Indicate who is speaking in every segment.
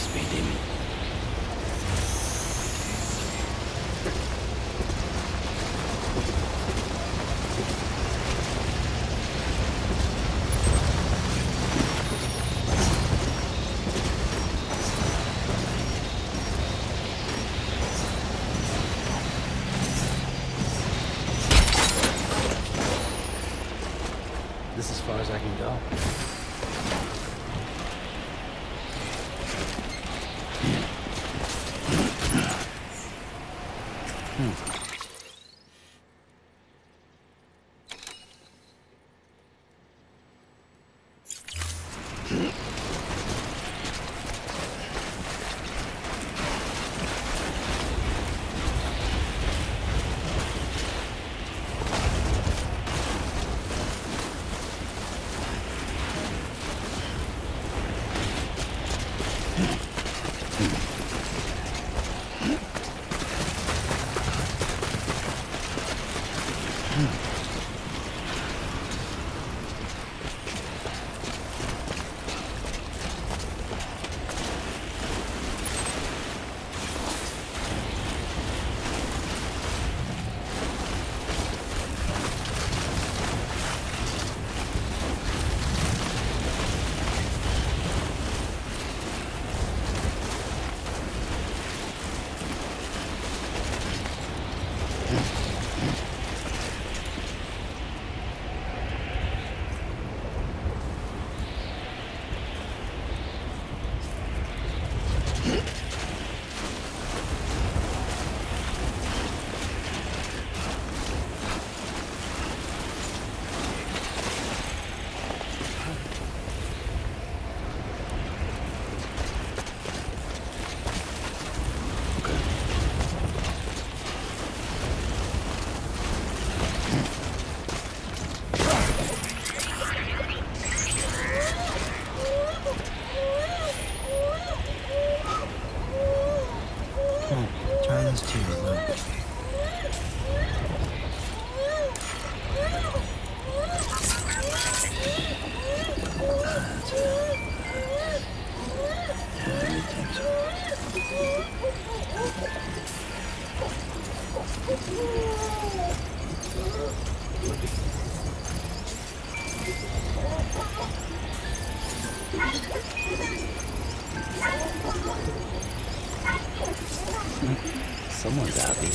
Speaker 1: speed demon. This is as far as I can go.
Speaker 2: Try those two, look. That's it. Yeah, I think so.
Speaker 1: Someone's happy.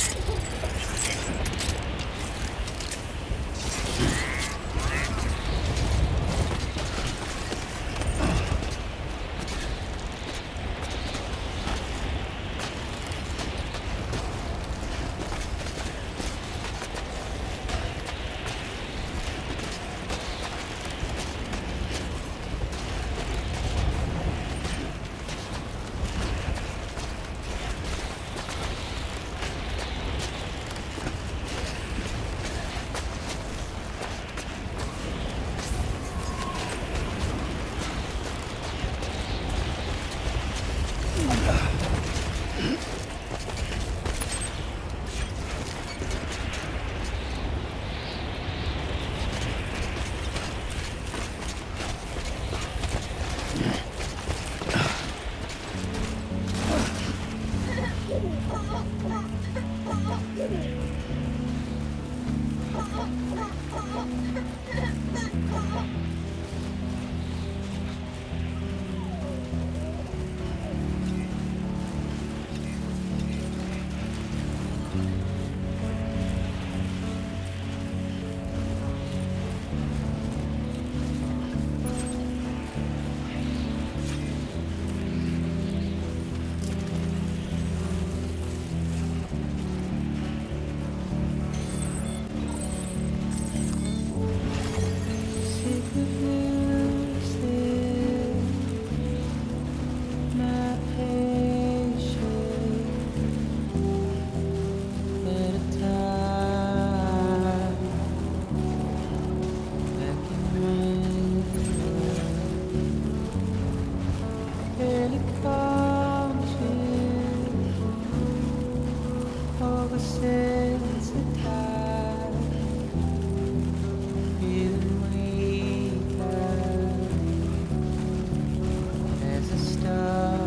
Speaker 3: There's a star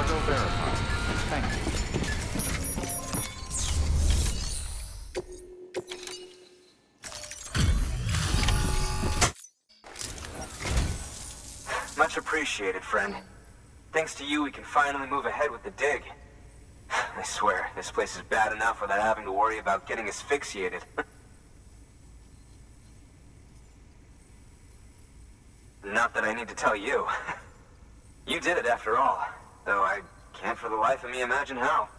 Speaker 3: Cargo verified. Thank you.
Speaker 4: Much appreciated, friend. Thanks to you, we can finally move ahead with the dig. I swear, this place is bad enough without having to worry about getting asphyxiated. Not that I need to tell you. You did it after all, though I can't for the life of me imagine how.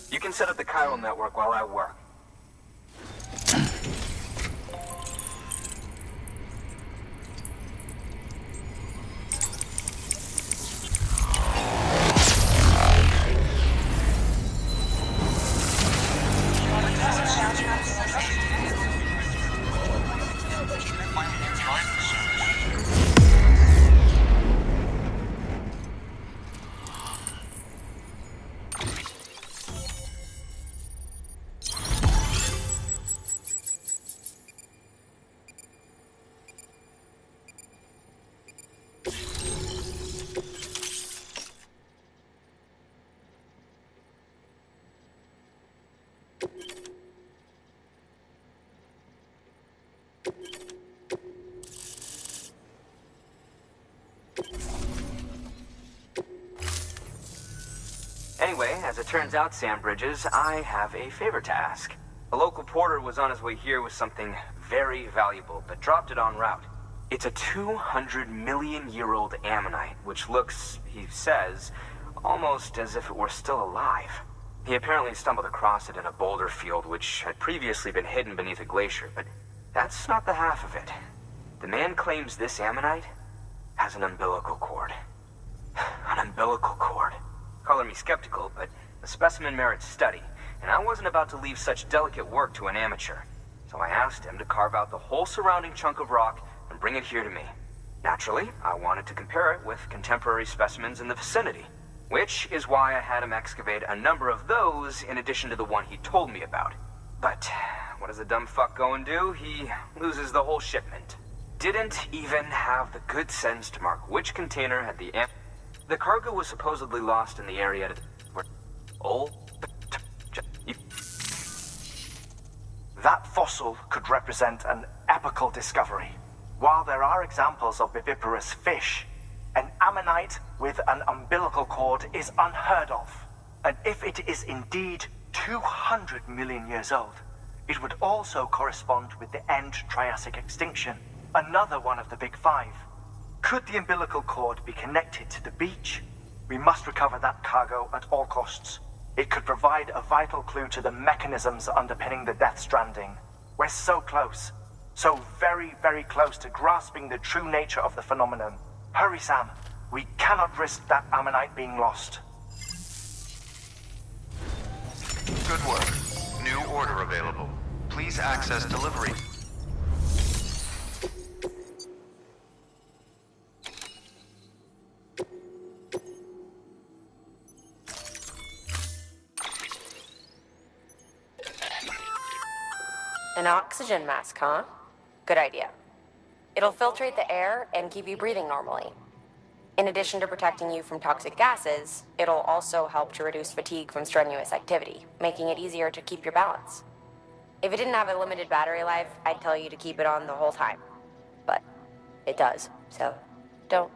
Speaker 4: You can set up the chiral network while I work. Anyway, as it turns out, Sam Bridges, I have a favor to ask. A local porter was on his way here with something very valuable, but dropped it en route. It's a 200-million-year-old ammonite, which looks, he says, almost as if it were still alive. He apparently stumbled across it in a boulder field which had previously been hidden beneath a glacier, but that's not the half of it. The man claims this ammonite has an umbilical cord. An umbilical cord. Color me skeptical, but the specimen merits study, and I wasn't about to leave such delicate work to an amateur. So I asked him to carve out the whole surrounding chunk of rock and bring it here to me. Naturally, I wanted to compare it with contemporary specimens in the vicinity, which is why I had him excavate a number of those in addition to the one he told me about. But what does the dumb fuck go and do? He loses the whole shipment. Didn't even have the good sense to mark which container had the cargo was supposedly lost in the area where
Speaker 5: That fossil could represent an epochal discovery. While there are examples of viviparous fish, an ammonite with an umbilical cord is unheard of. And if it is indeed 200 million years old, it would also correspond with the end Triassic extinction, another one of the big five. Could the umbilical cord be connected to the beach? We must recover that cargo at all costs. It could provide a vital clue to the mechanisms underpinning the Death Stranding. We're so close. So very, very close to grasping the true nature of the phenomenon. Hurry, Sam. We cannot risk that ammonite being lost.
Speaker 6: Good work. New order available. Please access delivery.
Speaker 7: An oxygen mask, huh? Good idea. It'll filtrate the air and keep you breathing normally. In addition to protecting you from toxic gases, it'll also help to reduce fatigue from strenuous activity, making it easier to keep your balance. If it didn't have a limited battery life, I'd tell you to keep it on the whole time. But it does, so don't.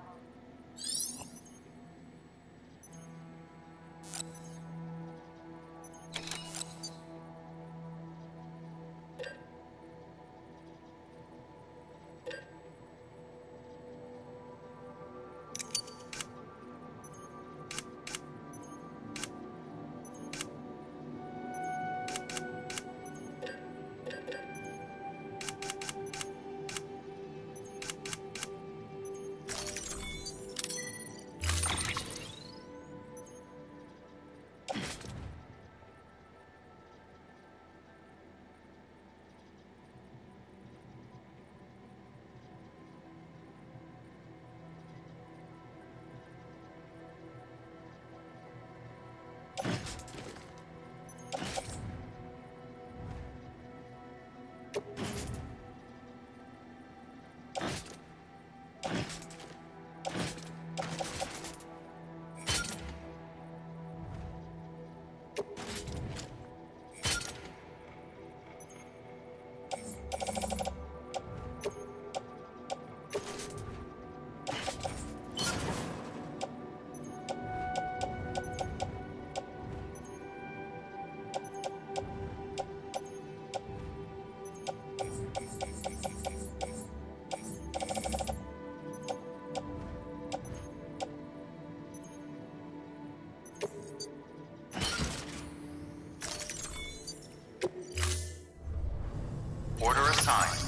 Speaker 6: assigned.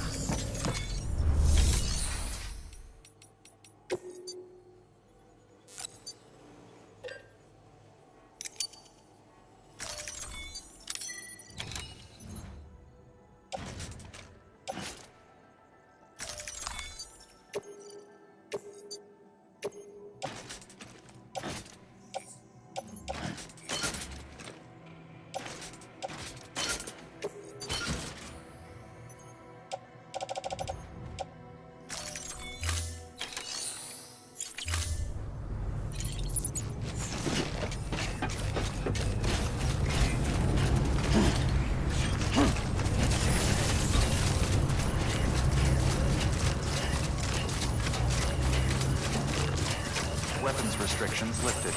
Speaker 6: Weapons restrictions lifted.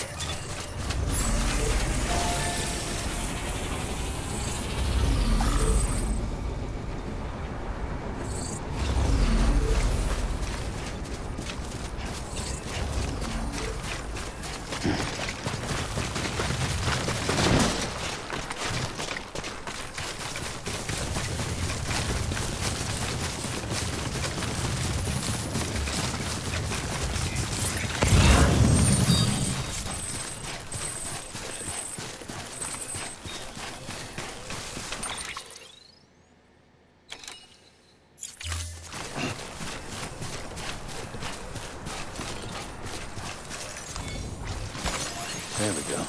Speaker 1: There we go.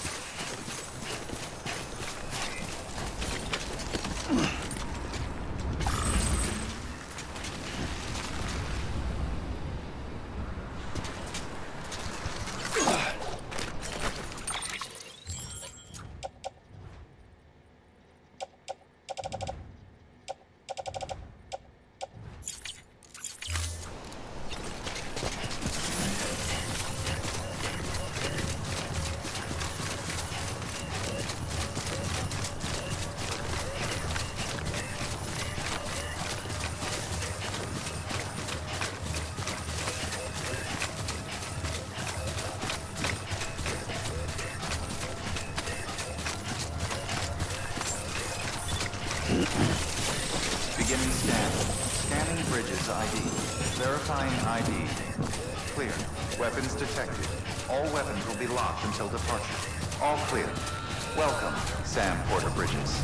Speaker 6: Beginning scan. Scanning bridges ID. Verifying ID. Clear. Weapons detected. All weapons will be locked until departure. All clear. Welcome, Sam Porter Bridges.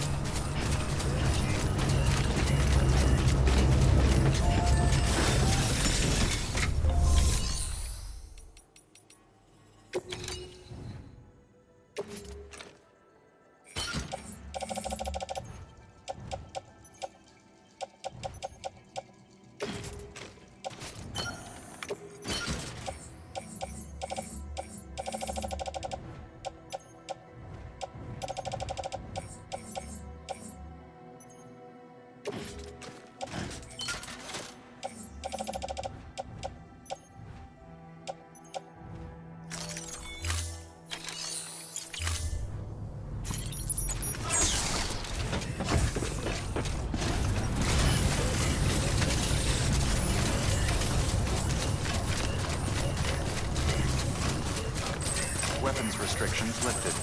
Speaker 6: Weapons restrictions lifted.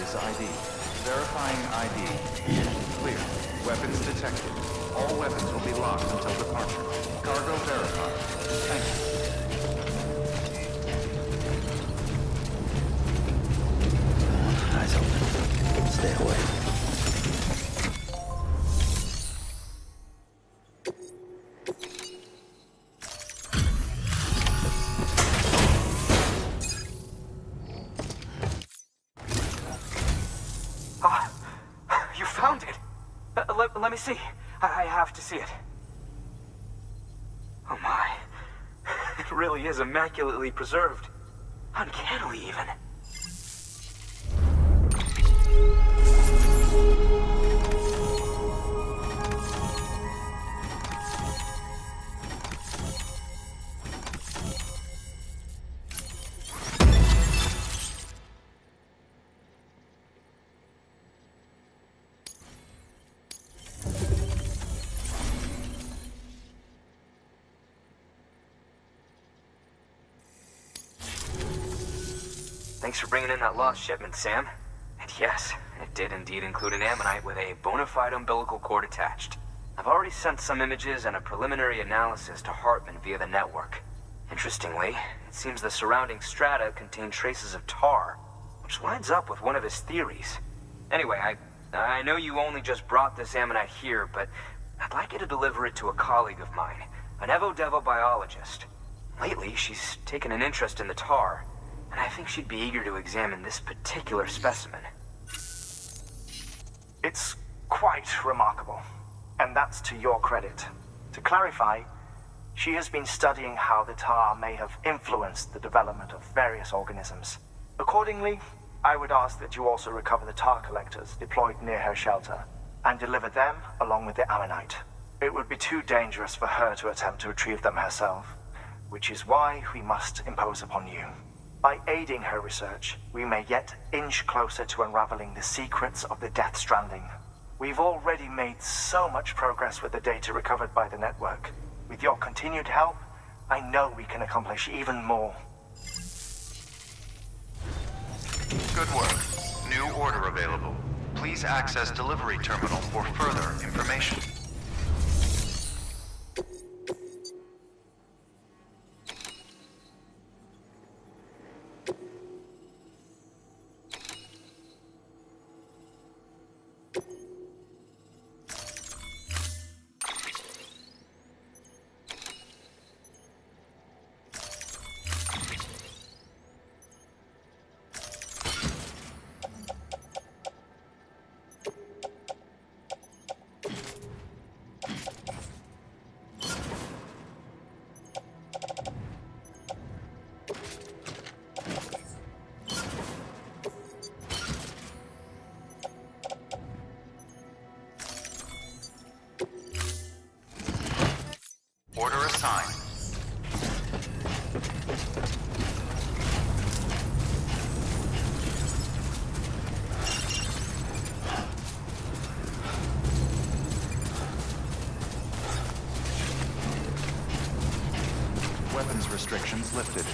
Speaker 6: Bridges ID. Verifying ID. Clear. Weapons detected. All weapons will be locked until departure. Cargo verified. Thank you.
Speaker 1: Eyes open. Stay away.
Speaker 4: You found it! Let me see. I have to see it. Oh my. It really is immaculately preserved. Uncannily, even. Thanks for bringing in that lost shipment, Sam. And yes, it did indeed include an ammonite with a bona fide umbilical cord attached. I've already sent some images and a preliminary analysis to Hartman via the network. Interestingly, it seems the surrounding strata contain traces of tar, which lines up with one of his theories. Anyway, I know you only just brought this ammonite here, but I'd like you to deliver it to a colleague of mine, an Evo-Devo biologist. Lately, she's taken an interest in the tar, and I think she'd be eager to examine this particular specimen.
Speaker 5: It's quite remarkable, and that's to your credit. To clarify, she has been studying how the tar may have influenced the development of various organisms. Accordingly, I would ask that you also recover the tar collectors deployed near her shelter, and deliver them along with the ammonite. It would be too dangerous for her to attempt to retrieve them herself, which is why we must impose upon you. By aiding her research, we may yet inch closer to unraveling the secrets of the Death Stranding. We've already made so much progress with the data recovered by the network. With your continued help, I know we can accomplish even more.
Speaker 6: Good work. New order available. Please access delivery terminal for further information. Order assigned. Weapons restrictions lifted.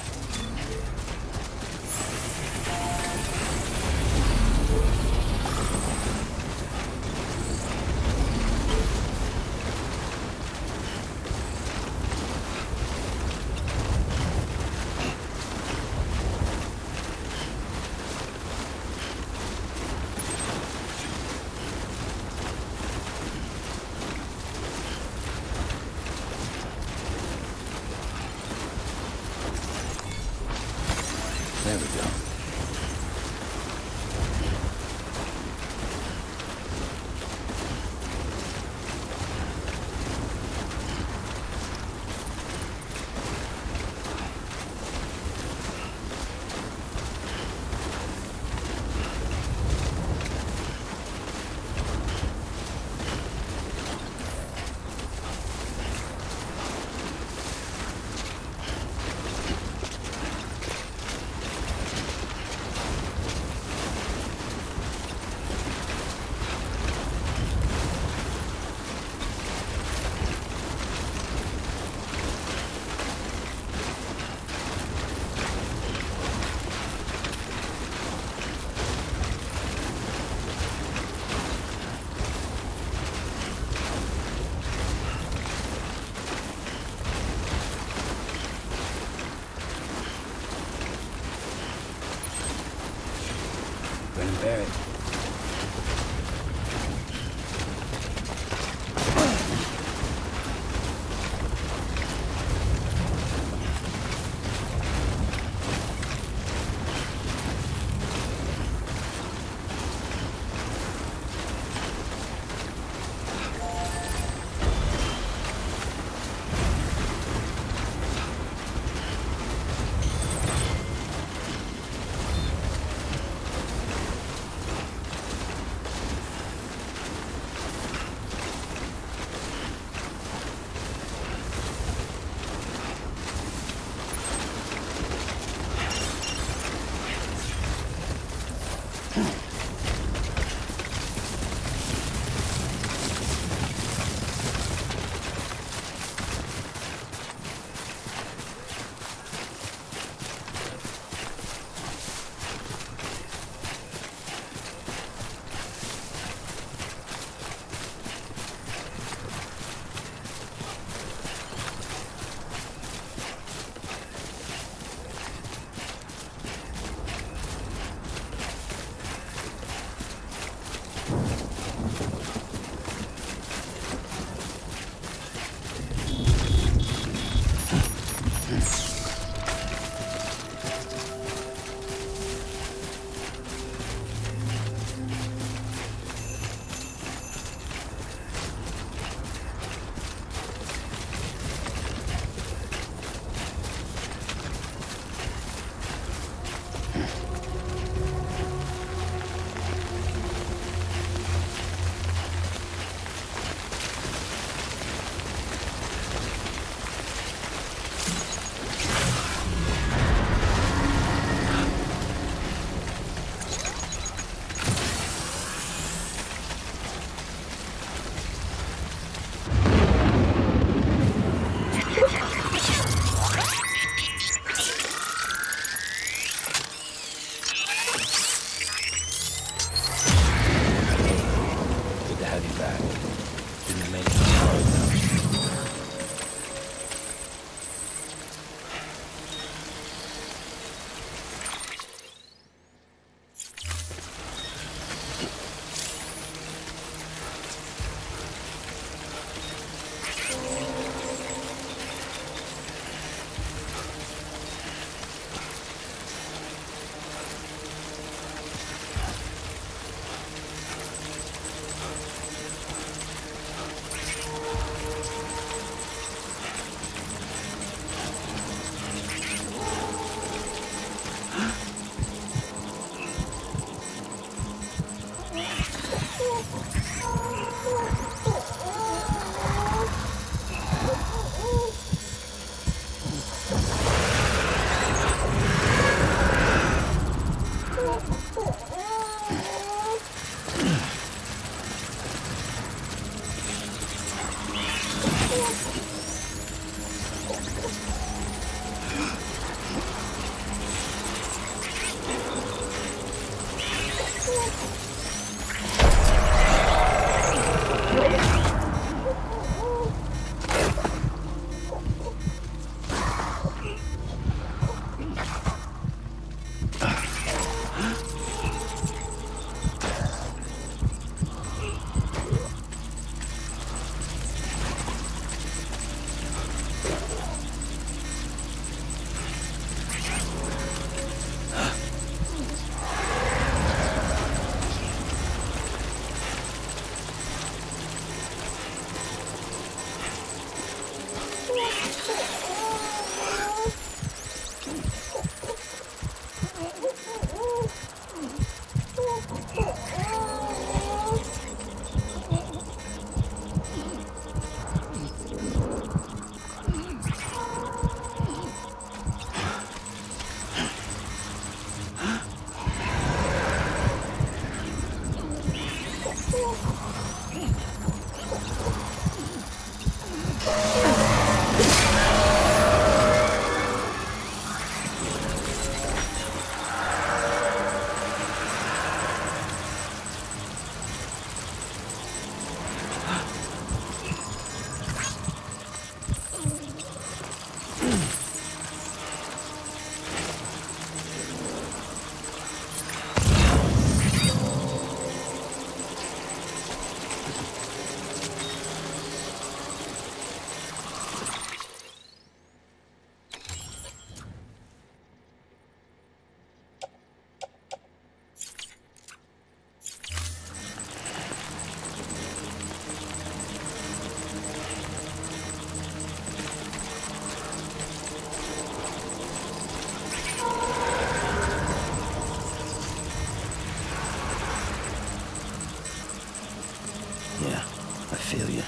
Speaker 1: Yeah, I feel you.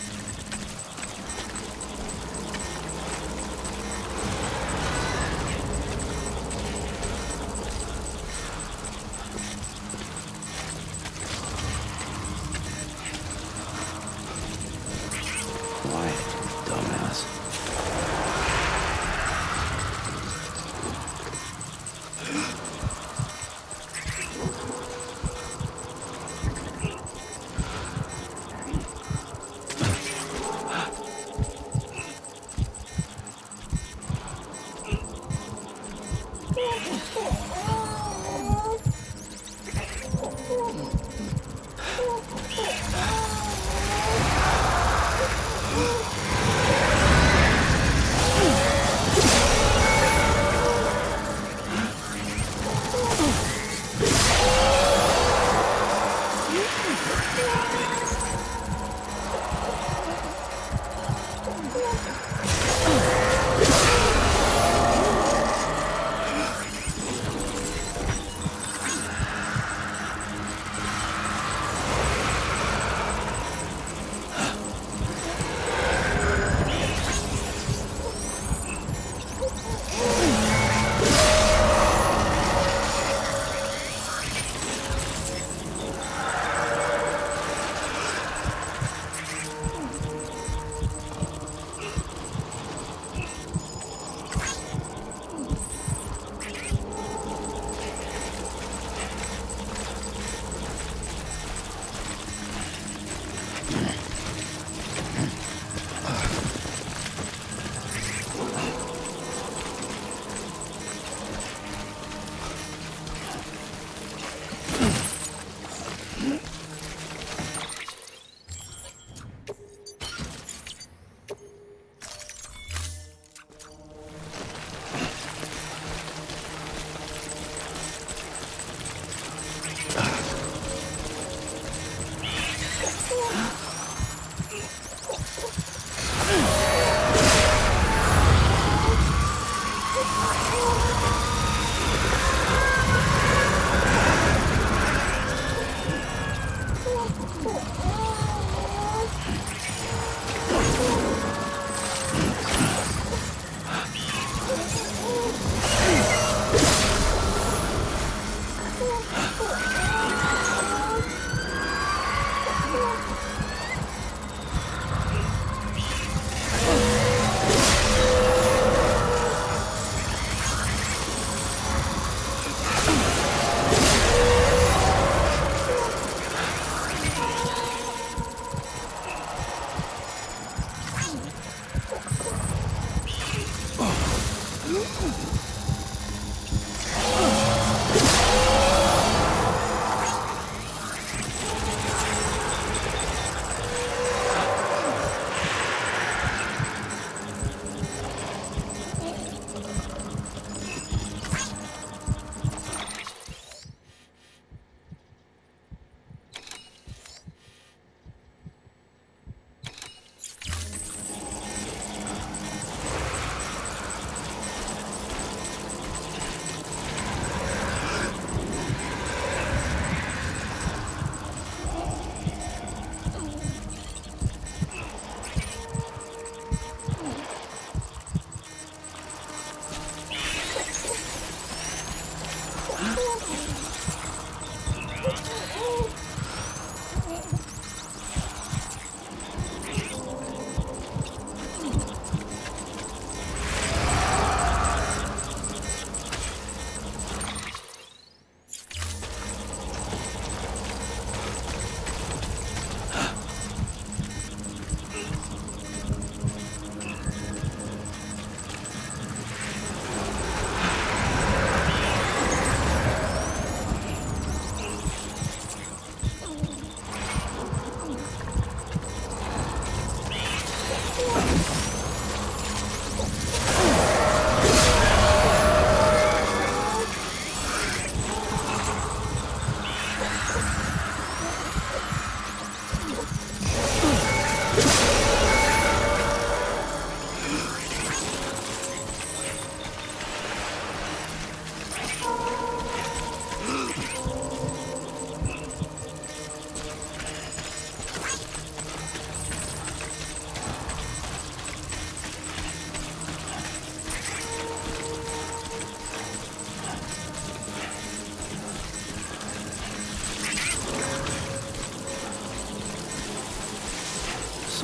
Speaker 1: Quiet, dumbass.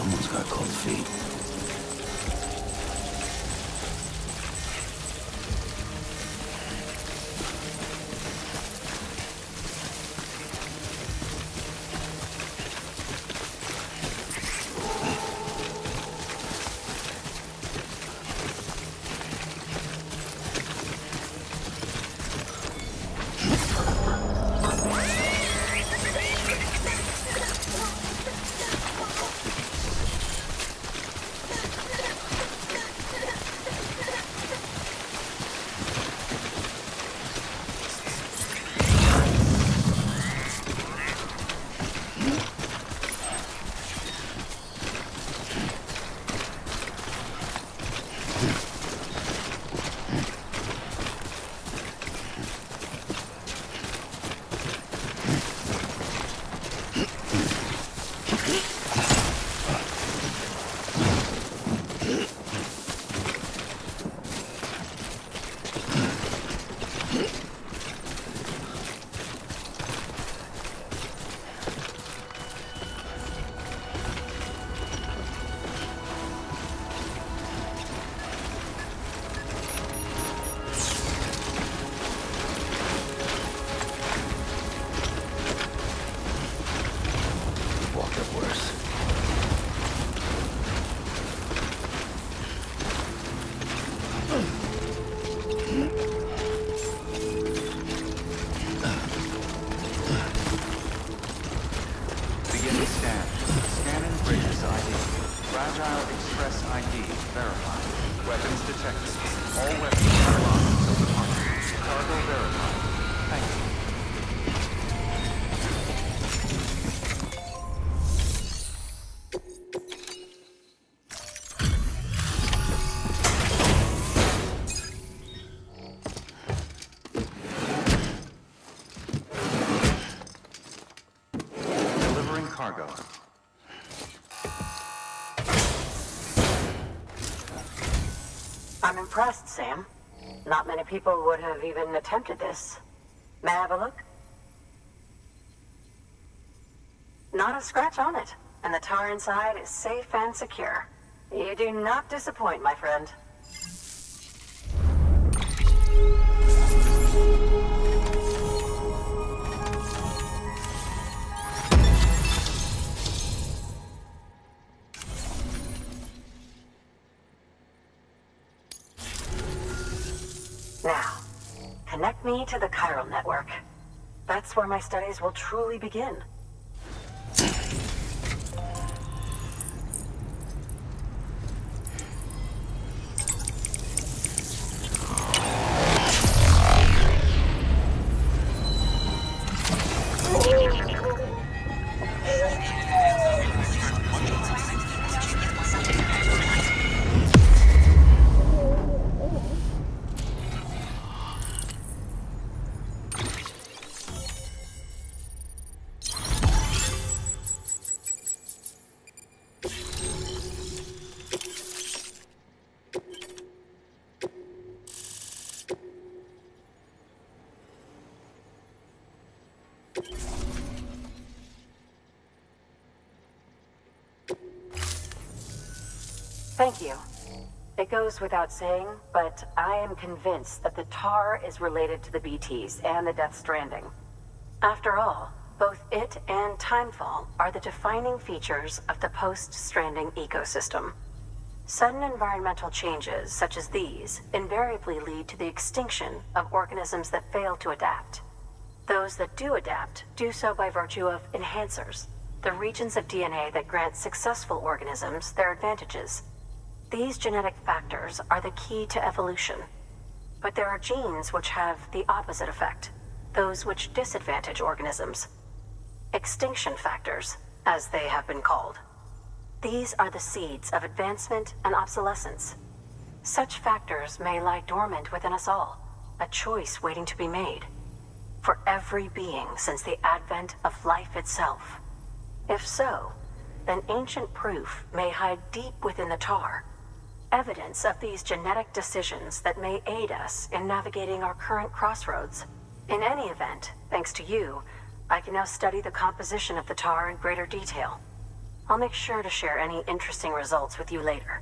Speaker 1: Someone's got cold feet.
Speaker 6: cargo.
Speaker 8: I'm impressed, Sam. Not many people would have even attempted this. May I have a look? Not a scratch on it, and the tar inside is safe and secure. You do not disappoint, my friend. Now, connect me to the chiral network. That's where my studies will truly begin. Thank you. It goes without saying, but I am convinced that the tar is related to the BTs and the Death Stranding. After all, both it and Timefall are the defining features of the post-Stranding ecosystem. Sudden environmental changes such as these invariably lead to the extinction of organisms that fail to adapt. Those that do adapt do so by virtue of enhancers, the regions of DNA that grant successful organisms their advantages. These genetic factors are the key to evolution. But there are genes which have the opposite effect, those which disadvantage organisms. Extinction factors, as they have been called. These are the seeds of advancement and obsolescence. Such factors may lie dormant within us all, a choice waiting to be made. For every being since the advent of life itself. If so, then ancient proof may hide deep within the tar. Evidence of these genetic decisions that may aid us in navigating our current crossroads. In any event, thanks to you, I can now study the composition of the tar in greater detail. I'll make sure to share any interesting results with you later.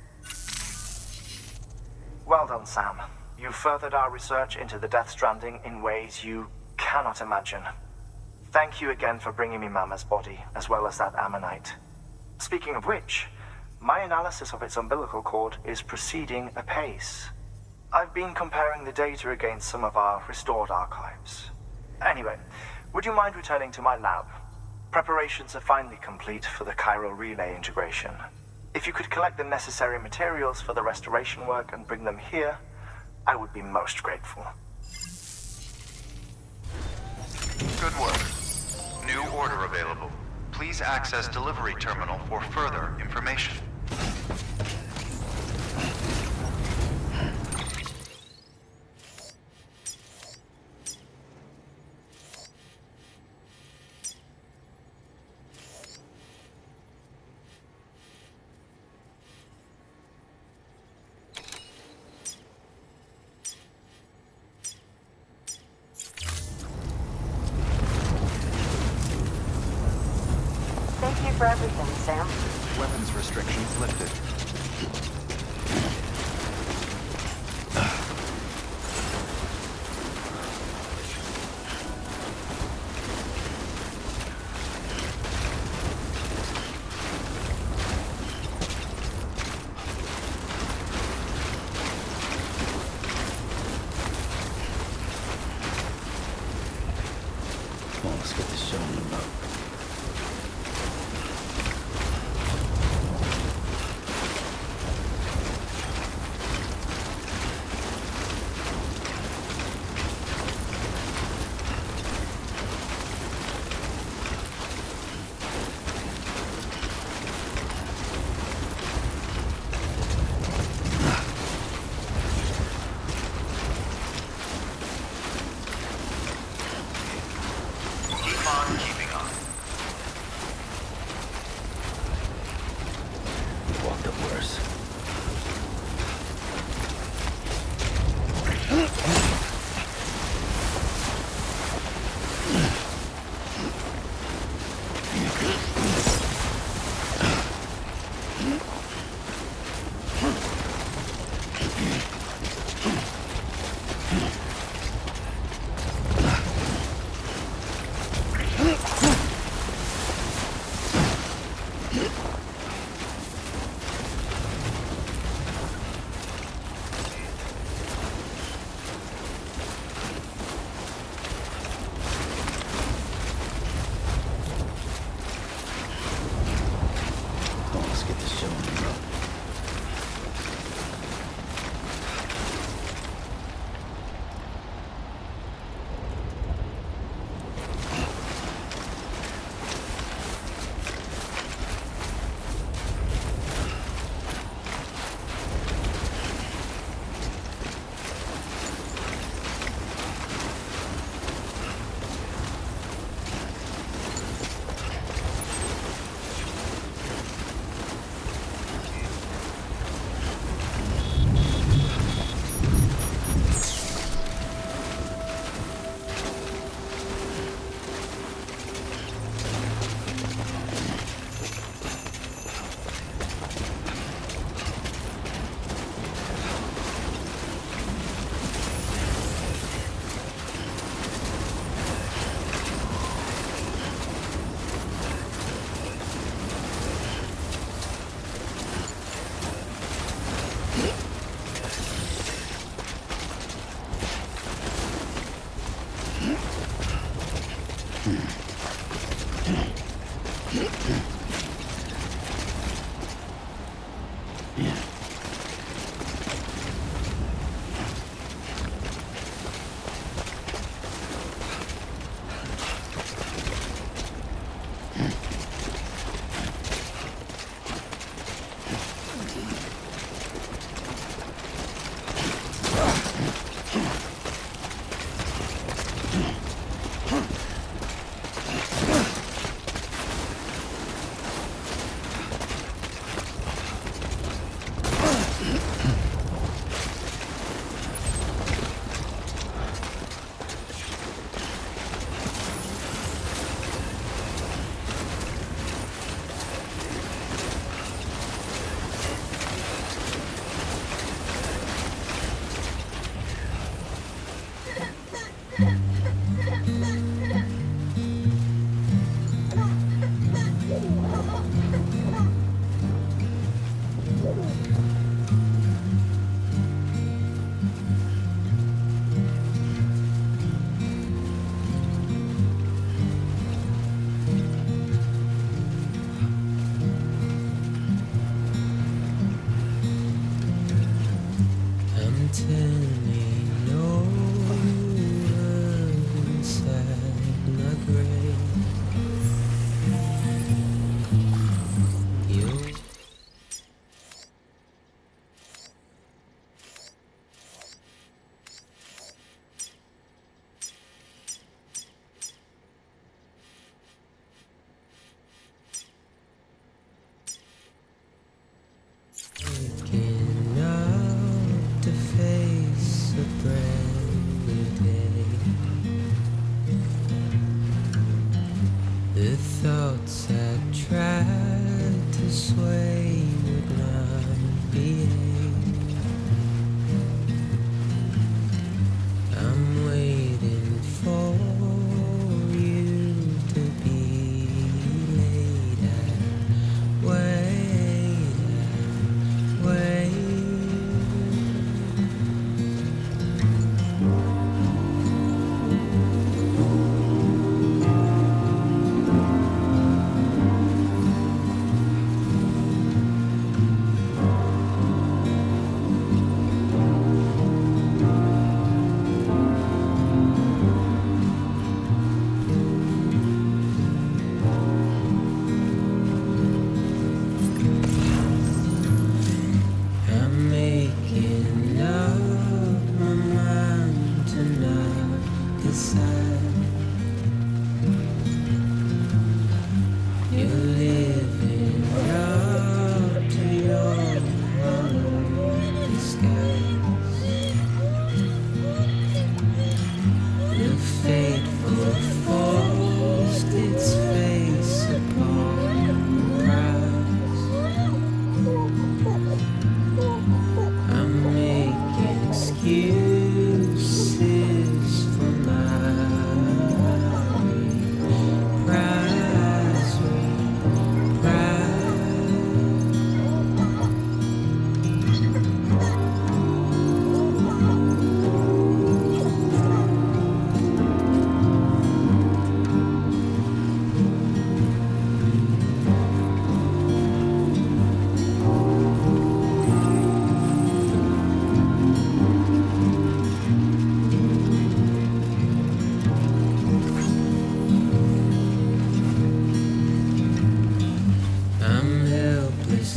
Speaker 5: Well done, Sam. You furthered our research into the Death Stranding in ways you cannot imagine. Thank you again for bringing me Mama's body, as well as that ammonite. Speaking of which, my analysis of its umbilical cord is proceeding apace. I've been comparing the data against some of our restored archives. Anyway, would you mind returning to my lab? Preparations are finally complete for the chiral relay integration. If you could collect the necessary materials for the restoration work and bring them here, I would be most grateful.
Speaker 6: Good work. New order available. Please access delivery terminal for further information.
Speaker 8: Thank you for everything, Sam.
Speaker 6: Weapons restrictions lifted.
Speaker 1: Come on, let's get this show on the road.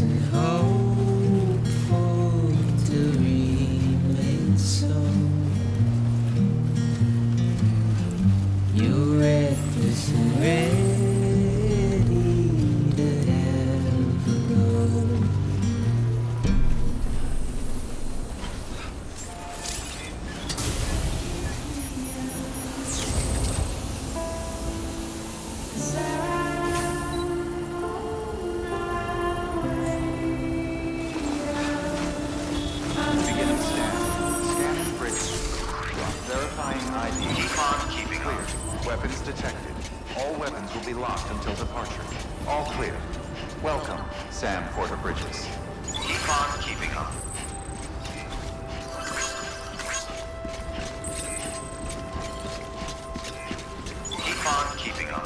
Speaker 2: and hopeful to remain so. You're reckless and ready to ever go.
Speaker 6: Beginning scan. Scanning bridges. Verifying ID.
Speaker 5: Keep keeping
Speaker 6: Clear.
Speaker 5: on.
Speaker 6: Weapons detected. All weapons will be locked until departure. All clear. Welcome, Sam Porter Bridges.
Speaker 5: Keep on keeping on. Keep on keeping on.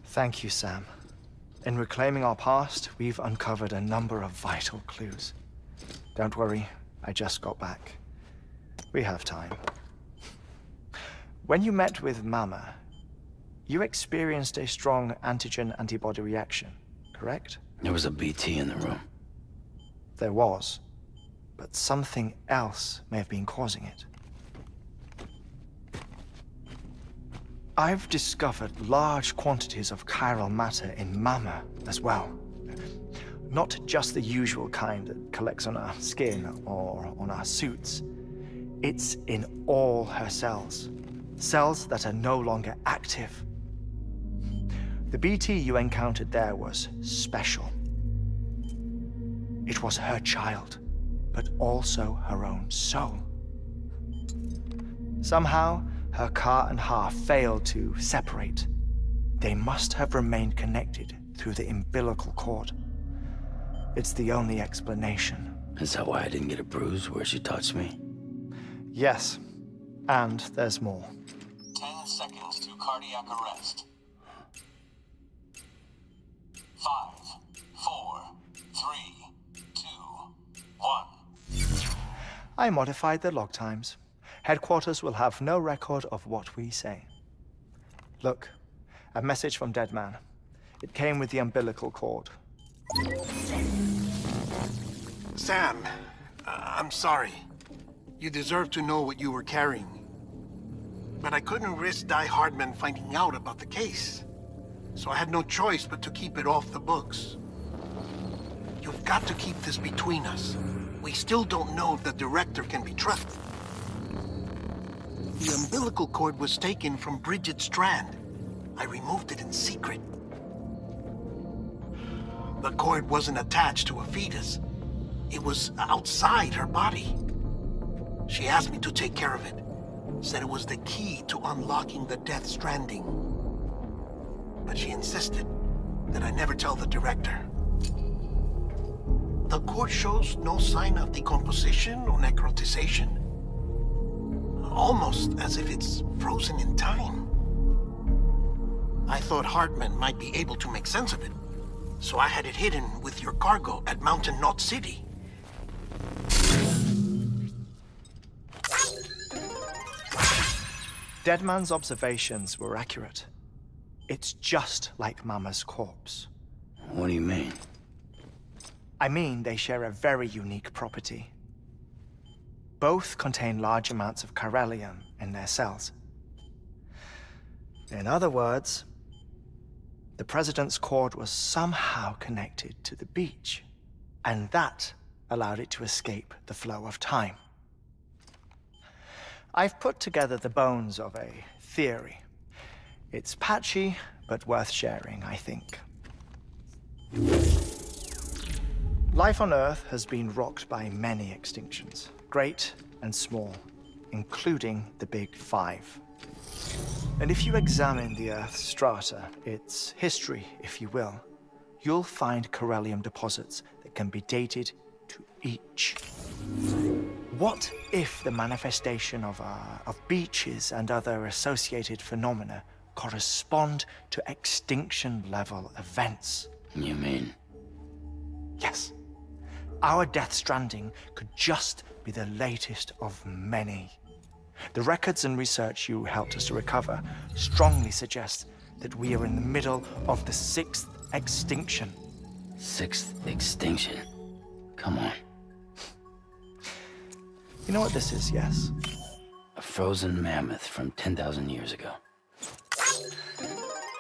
Speaker 9: Thank you, Sam. In reclaiming our past, we've uncovered a number of vital clues. Don't worry, I just got back. We have time. When you met with Mama, you experienced a strong antigen-antibody reaction, correct?
Speaker 1: There was a BT in the room.
Speaker 9: There was, but something else may have been causing it. I've discovered large quantities of chiral matter in Mama as well. Not just the usual kind that collects on our skin or on our suits. It's in all her cells. Cells that are no longer active. The BT you encountered there was special. It was her child, but also her own soul. Somehow, her car and half failed to separate. They must have remained connected through the umbilical cord. It's the only explanation.
Speaker 1: Is that why I didn't get a bruise where she touched me?
Speaker 9: Yes, and there's more.
Speaker 10: 10 seconds to cardiac arrest. 5, 4, 3, 2, 1.
Speaker 9: I modified the log times. Headquarters will have no record of what we say. Look, a message from Deadman. It came with the umbilical cord.
Speaker 11: Sam, I'm sorry. You deserve to know what you were carrying. But I couldn't risk Di Hardman finding out about the case. So I had no choice but to keep it off the books. You've got to keep this between us. We still don't know if the director can be trusted. The umbilical cord was taken from Bridget Strand. I removed it in secret. The cord wasn't attached to a fetus. It was outside her body. She asked me to take care of it. Said it was the key to unlocking the Death Stranding. But she insisted that I never tell the director. The cord shows no sign of decomposition or necrotization. Almost as if it's frozen in time. I thought Hartman might be able to make sense of it, so I had it hidden with your cargo at Mountain Knot City.
Speaker 9: Deadman's observations were accurate. It's just like Mama's corpse.
Speaker 1: What do you mean?
Speaker 9: I mean, they share a very unique property. Both contain large amounts of chiralium in their cells. In other words, the President's cord was somehow connected to the beach, and that allowed it to escape the flow of time. I've put together the bones of a theory. It's patchy, but worth sharing, I think. Life on Earth has been rocked by many extinctions, great and small, including the Big Five. And if you examine the Earth's strata, its history, if you will, you'll find chiralium deposits that can be dated to each. What if the manifestation of beaches and other associated phenomena correspond to extinction-level events?
Speaker 1: You mean?
Speaker 9: Yes. Our Death Stranding could just be the latest of many. The records and research you helped us to recover strongly suggest that we are in the middle of the 6th extinction.
Speaker 1: 6th extinction? Come on.
Speaker 9: You know what this is, yes?
Speaker 1: A frozen mammoth from 10,000 years ago.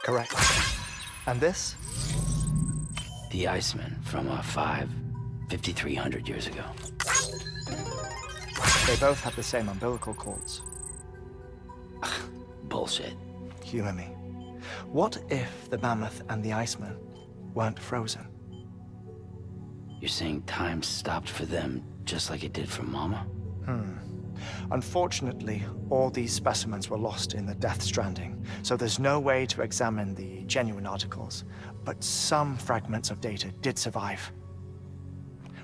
Speaker 9: Correct. And this?
Speaker 1: The Iceman from 5,300 years ago.
Speaker 9: They both have the same umbilical cords.
Speaker 1: Bullshit.
Speaker 9: Humor me. What if the mammoth and the Iceman weren't frozen?
Speaker 1: You're saying time stopped for them just like it did for Mama?
Speaker 9: Unfortunately, all these specimens were lost in the Death Stranding, so there's no way to examine the genuine articles, but some fragments of data did survive.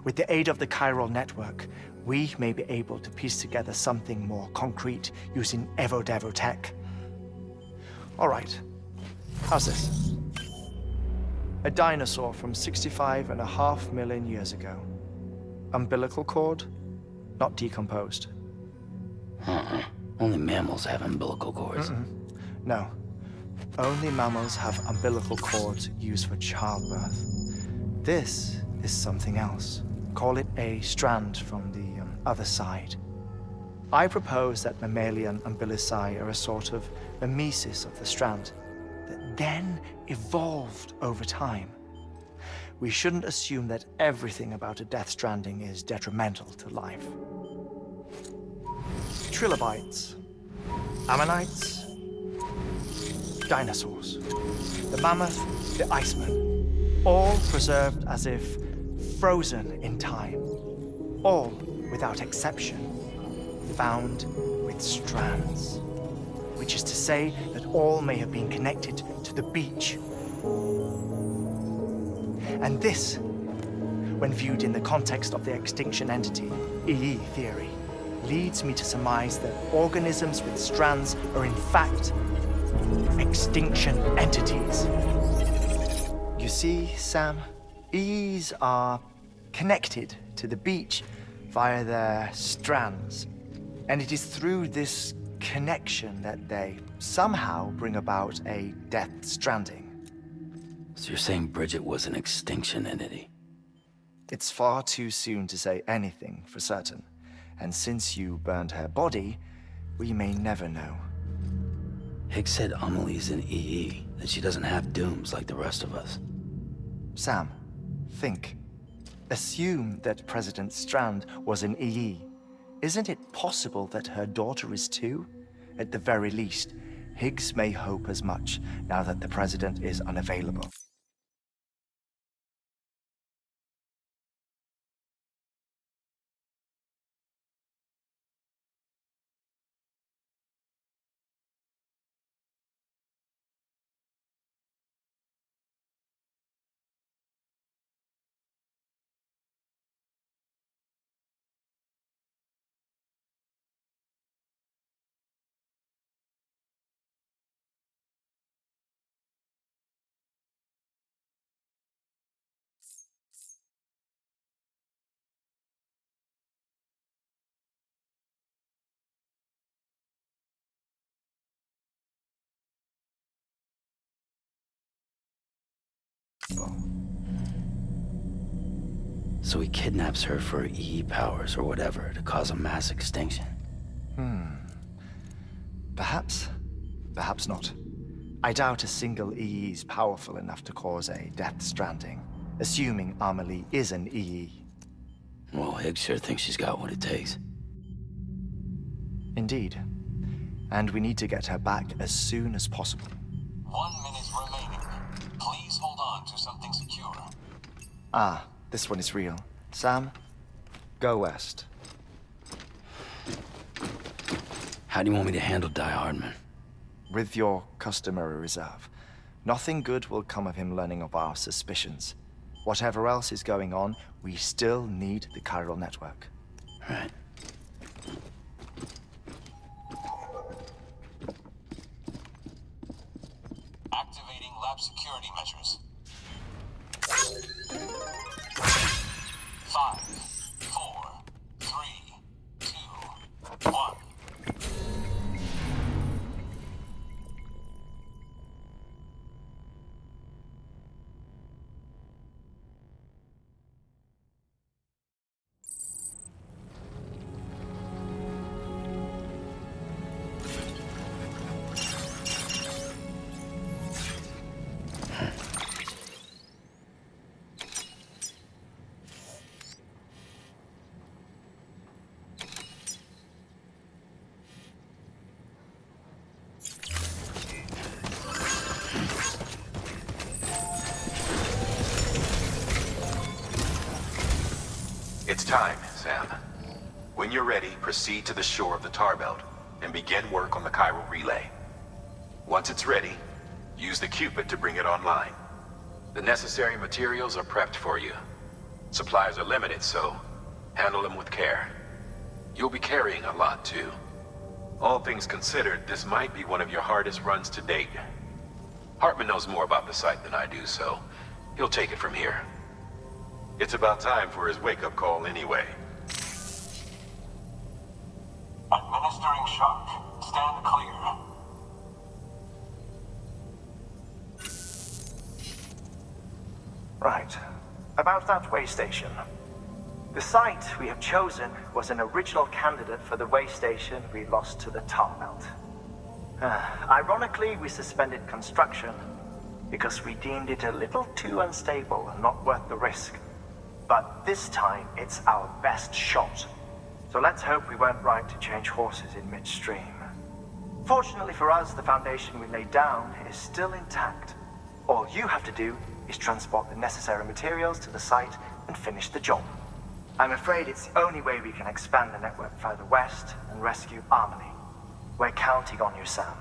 Speaker 9: With the aid of the chiral network, we may be able to piece together something more concrete using Evo-Devo tech. All right, how's this? A dinosaur from 65.5 million years ago. Umbilical cord, not decomposed.
Speaker 1: Only mammals have umbilical cords.
Speaker 9: No. Only mammals have umbilical cords used for childbirth. This is something else. Call it a strand from the other side. I propose that mammalian umbilici are a sort of mimesis of the strand that then evolved over time. We shouldn't assume that everything about a Death Stranding is detrimental to life. Trilobites, ammonites, dinosaurs, the mammoth, the Iceman, all preserved as if frozen in time, all without exception, found with strands, which is to say that all may have been connected to the beach. And this, when viewed in the context of the extinction entity, EE theory, leads me to surmise that organisms with strands are in fact extinction entities. You see, Sam, EEs are connected to the beach via their strands, and it is through this connection that they somehow bring about a Death Stranding.
Speaker 1: So you're saying Bridget was an extinction entity?
Speaker 9: It's far too soon to say anything for certain, and since you burned her body, we may never know.
Speaker 1: Higgs said Amelie's an EE, that she doesn't have dooms like the rest of us.
Speaker 9: Sam, think. Assume that President Strand was an EE. Isn't it possible that her daughter is too? At the very least, Higgs may hope as much now that the President is unavailable.
Speaker 1: So he kidnaps her for EE powers or whatever to cause a mass extinction.
Speaker 9: Perhaps. Perhaps not. I doubt a single EE is powerful enough to cause a Death Stranding, assuming Amelie is an EE.
Speaker 1: Well, Higgs sure thinks she's got what it takes.
Speaker 9: Indeed. And we need to get her back as soon as possible.
Speaker 10: 1 minute remaining. Please hold on to something secure.
Speaker 9: Ah, this one is real. Sam, go west.
Speaker 1: How do you want me to handle Die Hardman?
Speaker 9: With your customary reserve. Nothing good will come of him learning of our suspicions. Whatever else is going on, we still need the chiral network.
Speaker 1: Right.
Speaker 10: security measures. 5, 4, 3, 2, 1.
Speaker 12: It's time, Sam. When you're ready, proceed to the shore of the tar belt and begin work on the chiral relay. Once it's ready, use the Cupid to bring it online. The necessary materials are prepped for you. Supplies are limited, so handle them with care. You'll be carrying a lot, too. All things considered, this might be one of your hardest runs to date. Hartman knows more about the site than I do, so he'll take it from here. It's about time for his wake-up call anyway.
Speaker 10: Administering shock. Stand clear.
Speaker 5: Right. About that way station. The site we have chosen was an original candidate for the way station we lost to the tar belt. Ironically, we suspended construction because we deemed it a little too unstable and not worth the risk. But this time, it's our best shot. So let's hope we weren't right to change horses in midstream. Fortunately for us, the foundation we laid down is still intact. All you have to do is transport the necessary materials to the site and finish the job. I'm afraid it's the only way we can expand the network further west and rescue Harmony. We're counting on you, Sam.